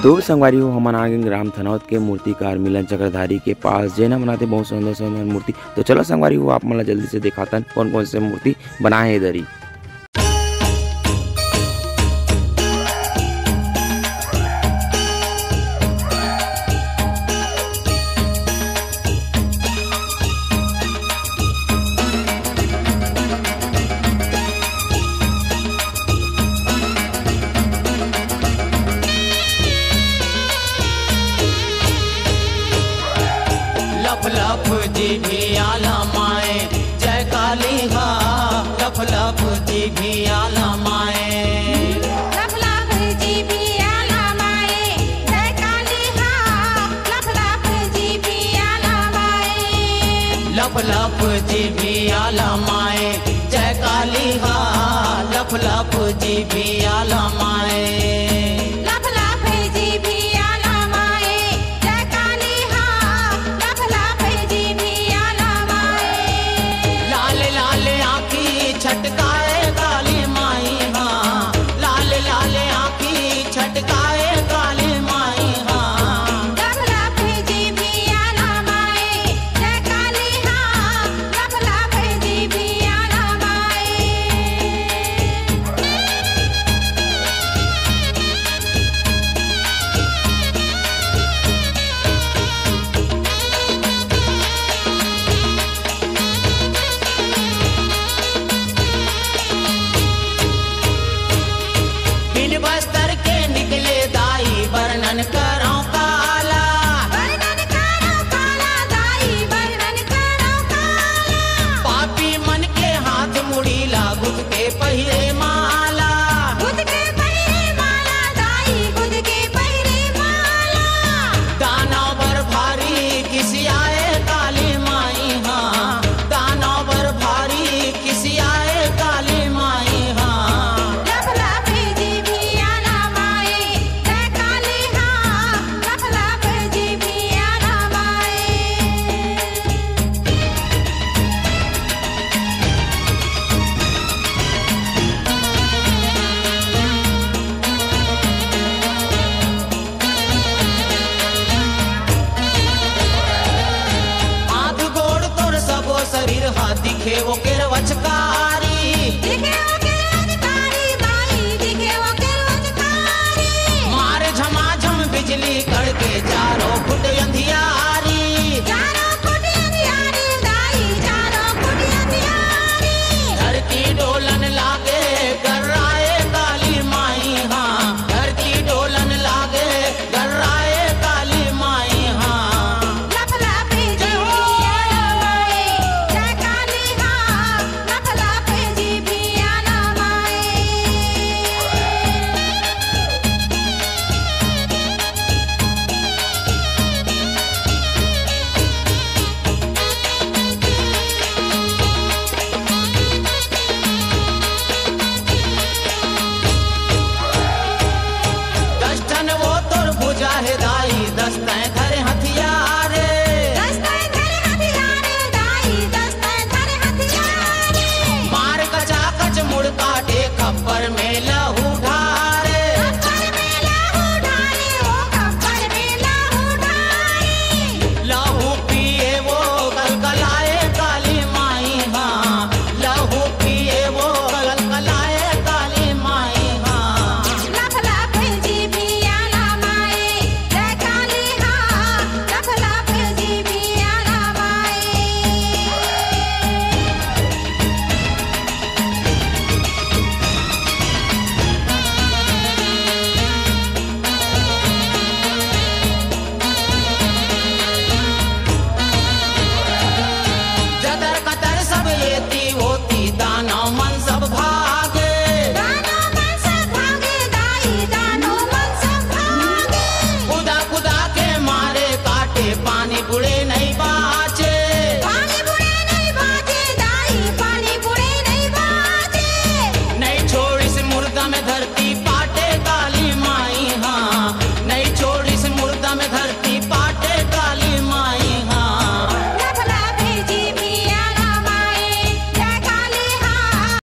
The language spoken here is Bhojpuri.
तो संगवारी हो हमन आगे ग्राम थनौत के मूर्तिकार मिलन चक्रधारी के पास जेना बनाते बहुत सुंदर सुंदर मूर्ति। तो चलो संगवारी हो आप मला जल्दी से दिखातन कौन कौन से मूर्ति बनाए हे इधर ही। लफ लफ जिभियाला माए जय काली हा, लफ लफ जिभियाला माए, लफ लफ जिभियाला माए जय काली हा, लफ लफ जिभियाला माए, लफ लफ जिभियाला माए जय काली हा, लफ लफ जिभियाला माए, लफ लफ जिभियाला माए जय काली हा, लफ लफ जिभियाला माए। लाल लाल आँखी छटकाए काली माई हा, लाल लाल आँखी छटकाए काली माई हा, लफ लफ जिभियाला माए जय काली हा, लफ लफ जिभियाला माए। बिन बस्तर के निकले दाई वर्णन करो काला, वर्णन करो काला दाई वर्णन करो काला, पापी मन के हाथ मुड़ी लागुत के पहिरे माला, खुद के पहिरे माला दाई खुद के पहिरे माला, दानव बर भारी किसी आए काली माई हा, दानव बर भारी किसी आए काली माई हा, लफ लफ जिभियाला माए जय काली हा, लफ लफ जिभियाला माए। हाथ गोड़ तोर सबो शरीर हाथ दिखे वो केर वचकारी, दिखे वो केरवचकारी माई दिखे वो केरवचकारी, मार झमाझम बिजली कड़के चारों फुट अंधियारी, चारों फुट अंधियारी दाई चारों फुट अंधियारी, धरती डोलन लागे गर्राए काली माई हा, धरती डोलन लागे गर्राए काली माई हा, लफ लफ जिभियाला माए जय काली हा, लफ लफ जिभियाला माए। दस ठन वो तोर भुजा है दाई दस तैं